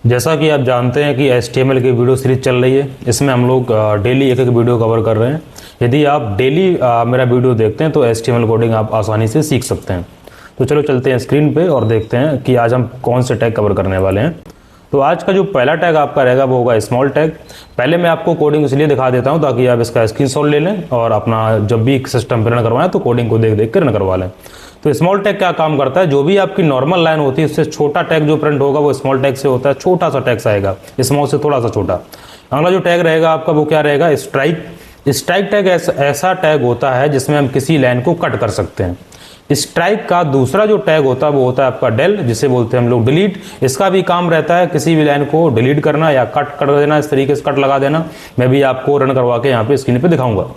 जैसा कि आप जानते हैं कि HTML की वीडियो सीरीज चल रही है। इसमें हम लोग डेली एक एक वीडियो कवर कर रहे हैं। यदि आप डेली मेरा वीडियो देखते हैं तो HTML कोडिंग आप आसानी से सीख सकते हैं। तो चलो चलते हैं स्क्रीन पे और देखते हैं कि आज हम कौन से टैग कवर करने वाले हैं। तो आज का जो पहला टैग आपका रहेगा वो होगा स्मॉल टैग। पहले मैं आपको कोडिंग इसलिए दिखा देता हूं ताकि आप इसका स्क्रीनशॉट ले लें और अपना जब भी सिस्टम पर रन करवाएं तो कोडिंग को देख देख कर रन करवा लें। तो स्मॉल टैग क्या काम करता है, जो भी आपकी नॉर्मल लाइन होती है उससे छोटा टैग जो प्रिंट होगा वो स्मॉल टैग से होता है, छोटा सा टैग आएगा, स्मॉल से थोड़ा सा छोटा। अगला जो टैग रहेगा आपका वो क्या रहेगा, स्ट्राइक। स्ट्राइक टैग ऐसा टैग होता है जिसमें हम किसी लाइन को कट कर सकते हैं। स्ट्राइक का दूसरा जो टैग होता है वो होता है आपका डेल, जिसे बोलते हैं हम लोग डिलीट। इसका भी काम रहता है किसी भी लाइन को डिलीट करना या कट कर देना, इस तरीके से कट लगा देना। मैं भी आपको रन करवा के यहाँ पे स्क्रीन पे दिखाऊंगा।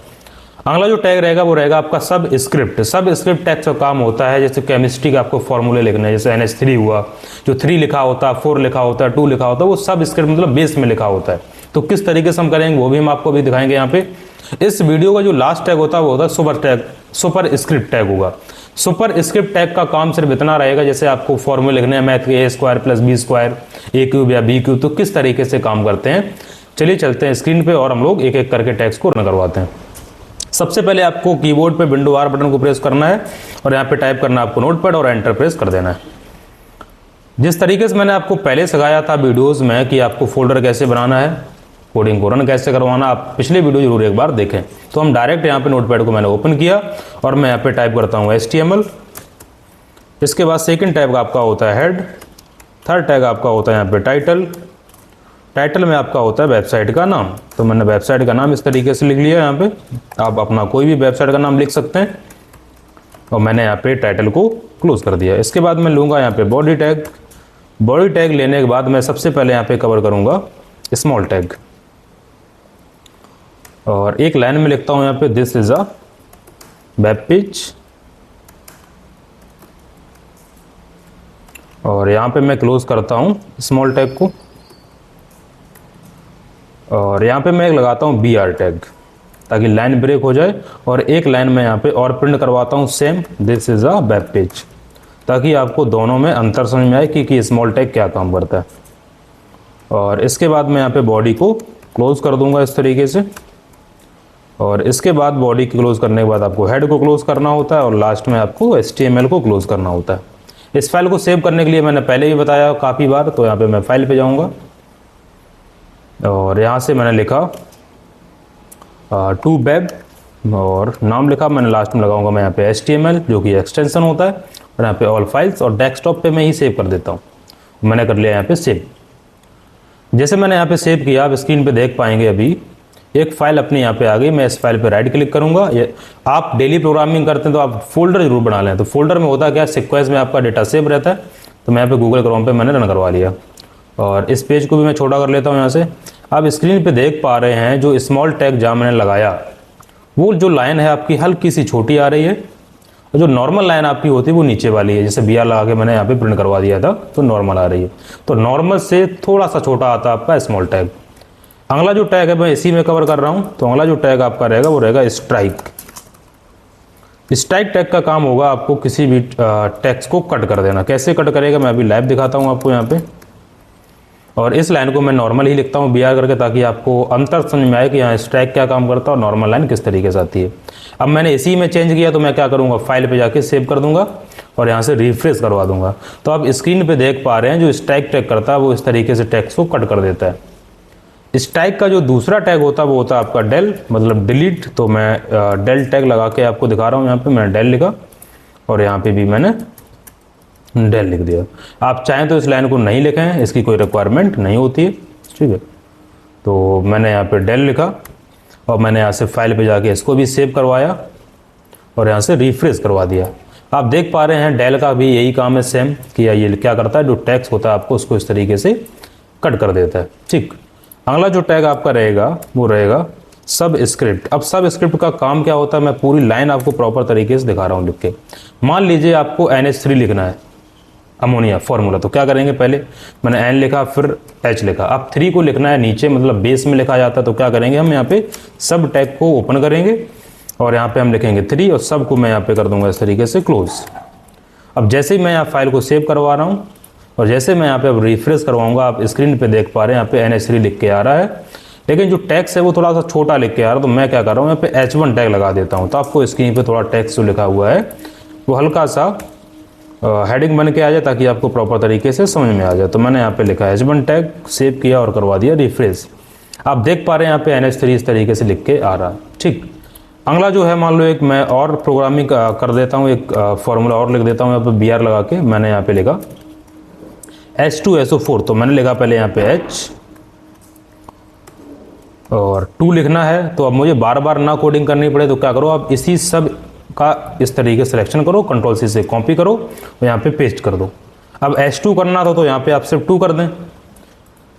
अगला जो टैग रहेगा वो रहेगा आपका सब स्क्रिप्ट। सब स्क्रिप्ट टैग का काम होता है जैसे केमिस्ट्री के आपको फॉर्मूले लिखने हैं, जैसे NH3 हुआ, जो 3 लिखा होता है, 4 लिखा होता है, 2 लिखा होता है, वो सब स्क्रिप्ट मतलब बेस में लिखा होता है। तो किस तरीके से हम करेंगे वो भी हम आपको भी दिखाएंगे यहाँ पे। इस वीडियो का जो लास्ट टैग होता है वो होता है super tag, super script tag होगा। सुपर स्क्रिप्ट टैग का काम सिर्फ इतना रहेगा जैसे आपको फॉर्मूले लिखने हैं, मैथ के A² + B² A³ या B³ तो किस तरीके से काम करते हैं। चलिए चलते हैं स्क्रीन पे और हम लोग एक एक करके टैग्स को रन करवाते हैं। सबसे पहले आपको कीबोर्ड पे विंडो R बटन को प्रेस करना है और यहाँ पे टाइप करना है आपको नोटपैड और एंटर प्रेस कर देना है। जिस तरीके से मैंने आपको पहले सिखाया था वीडियोस में कि आपको फोल्डर कैसे बनाना है, कोडिंग को रन कैसे करवाना, आप पिछले वीडियो जरूर एक बार देखें। तो हम डायरेक्ट यहाँ पे नोटपैड को मैंने ओपन किया और मैं यहाँ पे टाइप करता हूँ HTML। इसके बाद सेकेंड टैग आपका होता है हेड, थर्ड टैग आपका होता है यहाँ पे टाइटल। टाइटल में आपका होता है वेबसाइट का नाम, तो मैंने वेबसाइट का नाम इस तरीके से लिख लिया। यहाँ पे आप अपना कोई भी वेबसाइट का नाम लिख सकते हैं और मैंने यहाँ पे टाइटल को क्लोज कर दिया। इसके बाद मैं लूँगा यहाँ पे बॉडी टैग। बॉडी टैग लेने के बाद मैं सबसे पहले यहाँ पे कवर करूँगा स्मॉल टैग और एक लाइन में लिखता हूँ यहाँ पे this is a web page और यहाँ पे मैं क्लोज करता हूँ स्मॉल टैग को और यहाँ पे मैं लगाता हूँ BR टैग ताकि लाइन ब्रेक हो जाए और एक लाइन में यहाँ पे और प्रिंट करवाता हूँ same this is a web page, ताकि आपको दोनों में अंतर समझ में आए कि स्मॉल टैग क्या काम करता है। और इसके बाद मैं यहाँ पे बॉडी को क्लोज कर दूंगा इस तरीके से और इसके बाद बॉडी की क्लोज करने के बाद आपको हेड को क्लोज करना होता है और लास्ट में आपको HTML को क्लोज करना होता है। इस फाइल को सेव करने के लिए मैंने पहले भी बताया काफ़ी बार, तो यहाँ पे मैं फाइल पे जाऊँगा और यहाँ से मैंने लिखा टू वेब और नाम लिखा मैंने, लास्ट में लगाऊंगा मैं यहाँ पे HTML जो कि एक्सटेंशन होता है और यहाँ पे ऑल फाइल्स और डेस्कटॉप पे मैं ही सेव कर देता हूँ। मैंने कर लिया यहाँ पे सेव। जैसे मैंने यहाँ पे सेव किया, आप स्क्रीन पे देख पाएंगे अभी एक फाइल अपनी यहाँ पे आ गई। मैं इस फाइल पे राइट क्लिक करूंगा। आप डेली प्रोग्रामिंग करते हैं तो आप फोल्डर जरूर बना लें। तो फोल्डर में होता क्या, सीक्वेंस में आपका डेटा सेव रहता है। तो मैं यहाँ पे गूगल क्रोम पे मैंने रन करवा लिया और इस पेज को भी मैं छोटा कर लेता हूँ यहाँ से। आप स्क्रीन पे देख पा रहे हैं जो स्मॉल टैग जहाँ मैंने लगाया वो जो लाइन है आपकी हल्की सी छोटी आ रही है और जो नॉर्मल लाइन आपकी होती है वो नीचे वाली है। जैसे BR लगा के मैंने यहाँ पे प्रिंट करवा दिया था तो नॉर्मल आ रही है। तो नॉर्मल से थोड़ा सा छोटा आता है आपका स्मॉल टैग। अगला जो टैग है मैं इसी में कवर कर रहा हूँ। तो अगला जो टैग आपका रहेगा वो रहेगा स्ट्राइक। स्ट्राइक टैग का काम होगा आपको किसी भी टेक्स्ट को कट कर देना। कैसे कट करेगा मैं अभी लाइव दिखाता हूँ आपको यहाँ पे। और इस लाइन को मैं नॉर्मल ही लिखता हूँ BR करके, ताकि आपको अंतर समझ में आए कि यहाँ स्ट्राइक क्या काम करता है और नॉर्मल लाइन किस तरीके से आती है। अब मैंने इसी में चेंज किया तो मैं क्या करूँगा, फाइल पे जाके सेव कर दूंगा और यहाँ से रिफ्रेश करवा दूंगा। तो आप स्क्रीन पे देख पा रहे हैं जो स्ट्राइक टैग करता है वो इस तरीके से टेक्स्ट को कट कर देता है। स्ट्राइक का जो दूसरा टैग होता है वो होता है आपका डेल, मतलब डिलीट। तो मैं डेल टैग लगा के आपको दिखा रहा हूँ। यहाँ पे मैंने डेल लिखा और यहाँ पे भी मैंने डेल लिख दिया। आप चाहें तो इस लाइन को नहीं लिखें, इसकी कोई रिक्वायरमेंट नहीं होती है, ठीक है। तो मैंने यहाँ पे डेल लिखा और मैंने यहाँ से फाइल पे जाके इसको भी सेव करवाया और यहाँ से रिफ्रेश करवा दिया। आप देख पा रहे हैं डेल का भी यही काम है सेम, कि ये क्या करता है, जो टेक्स्ट होता है आपको उसको इस तरीके से कट कर देता है, ठीक। अगला जो टैग आपका रहेगा वो रहेगा सब स्क्रिप्ट। अब सब स्क्रिप्ट का काम क्या होता है मैं पूरी लाइन आपको प्रॉपर तरीके से दिखा रहा हूँ लिख के। मान लीजिए आपको NH3 लिखना है, अमोनिया फॉर्मूला। तो क्या करेंगे, पहले मैंने N लिखा फिर H लिखा। अब 3 को लिखना है नीचे, मतलब बेस में लिखा जाता है। तो क्या करेंगे, हम यहाँ पे सब टैग को ओपन करेंगे और यहाँ पे हम लिखेंगे 3 और सब को मैं यहाँ पे कर दूंगा इस तरीके से क्लोज। अब जैसे ही मैं यहाँ फाइल को सेव करवा रहा हूँ और जैसे मैं यहाँ पे अब रिफ्रेश करवाऊंगा, आप स्क्रीन पे देख पा रहे हैं यहाँ पे NH3 लिख के आ रहा है, लेकिन जो टैक्स है वो थोड़ा सा छोटा लिख के आ रहा है। तो मैं क्या कर रहा हूँ, यहाँ पे H1 टैग लगा देता हूँ, तो आपको स्क्रीन पे थोड़ा टेक्स्ट जो लिखा हुआ है वो हल्का सा हेडिंग बन के आ जाए, ताकि आपको प्रॉपर तरीके से समझ में आ जाए। तो मैंने यहाँ पे लिखा H1 टैग, सेव किया और करवा दिया रिफ्रेश। आप देख पा रहे हैं यहाँ पे NH3 इस तरीके से लिख के आ रहा है। ठीक, अगला जो है, मान लो एक मैं और प्रोग्रामिंग कर देता हूँ, एक फॉर्मूला और लिख देता हूँ यहाँ पे BR लगा के। मैंने यहाँ पे लिखा H2SO4, तो मैंने लिखा पहले यहाँ पे H और 2 लिखना है। तो अब मुझे बार बार ना कोडिंग करनी पड़े तो क्या करो, आप इसी सब का इस तरीके से सिलेक्शन करो, Ctrl+C से कॉपी करो और यहाँ पे पेस्ट कर दो। अब H2 करना था तो यहाँ पे आप सिर्फ 2 कर दें,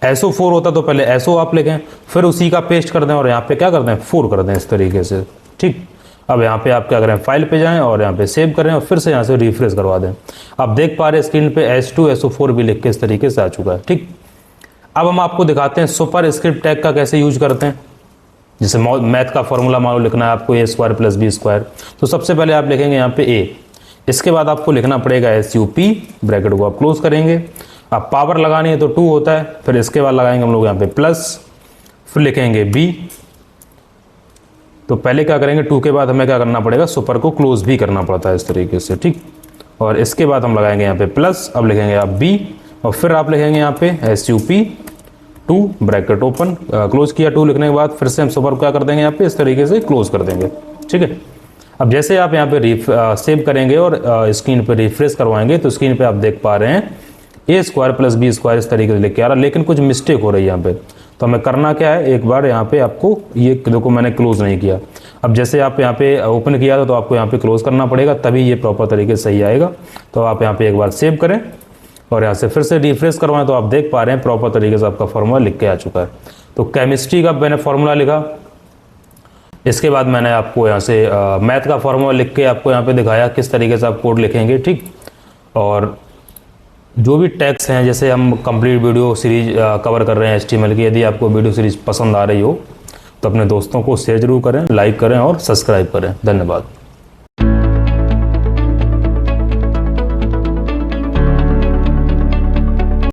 SO4 होता तो पहले SO आप लिखें, फिर उसी का पेस्ट कर दें और यहाँ पे क्या कर दें, 4 कर दें इस तरीके से। ठीक, अब यहाँ पे आप क्या करें, फाइल पे जाएं और यहाँ पे सेव करें और फिर से यहाँ से रिफ्रेश करवा दें। आप देख पा रहे हैं स्क्रीन पे H2SO4 भी लिख के इस तरीके से आ चुका है। ठीक, अब हम आपको दिखाते हैं सुपर स्क्रिप्ट टैग का कैसे यूज करते हैं। जैसे मैथ का फॉर्मूला मान लो लिखना है आपको, A² + B², तो सबसे पहले आप लिखेंगे यहाँ पे A, इसके बाद आपको लिखना पड़ेगा SUP, ब्रैकेट को आप क्लोज करेंगे। अब पावर लगानी है तो 2 होता है, फिर इसके बाद लगाएंगे हम लोग यहाँ पे प्लस, फिर लिखेंगे B। तो पहले क्या करेंगे, 2 के बाद हमें क्या करना पड़ेगा, सुपर को क्लोज भी करना पड़ता है इस तरीके से। ठीक, और इसके बाद हम लगाएंगे यहाँ पे प्लस, अब लिखेंगे आप B और फिर आप लिखेंगे यहाँ पे SUP2, ब्रैकेट ओपन, क्लोज किया 2 लिखने के बाद फिर से हम सुपर को क्या कर देंगे यहाँ पे इस तरीके से क्लोज कर देंगे। ठीक है, अब जैसे आप यहाँ पे सेव करेंगे और स्क्रीन पे रिफ्रेश करवाएंगे तो स्क्रीन पे आप देख पा रहे हैं A² + B² इस तरीके से लिख के आ रहा है, लेकिन कुछ मिस्टेक हो रही है यहाँ पे। तो हमें करना क्या है, एक बार यहाँ पे आपको ये देखो मैंने क्लोज नहीं किया। अब जैसे आप यहाँ पे ओपन किया था तो आपको यहाँ पे क्लोज करना पड़ेगा, तभी ये प्रॉपर तरीके से सही आएगा। तो आप यहाँ पे एक बार सेव करें और यहाँ से फिर से रिफ्रेश करवाएं तो आप देख पा रहे हैं प्रॉपर तरीके से आपका फॉर्मूला लिख के आ चुका है। तो केमिस्ट्री का मैंने फॉर्मूला लिखा, इसके बाद मैंने आपको यहाँ से मैथ का फॉर्मूला लिख के आपको यहाँ पे दिखाया किस तरीके से आप कोड लिखेंगे। ठीक, और जो भी टैग्स हैं, जैसे हम कंप्लीट वीडियो सीरीज कवर कर रहे हैं HTML की। यदि आपको वीडियो सीरीज पसंद आ रही हो तो अपने दोस्तों को शेयर जरूर करें, लाइक करें और सब्सक्राइब करें। धन्यवाद।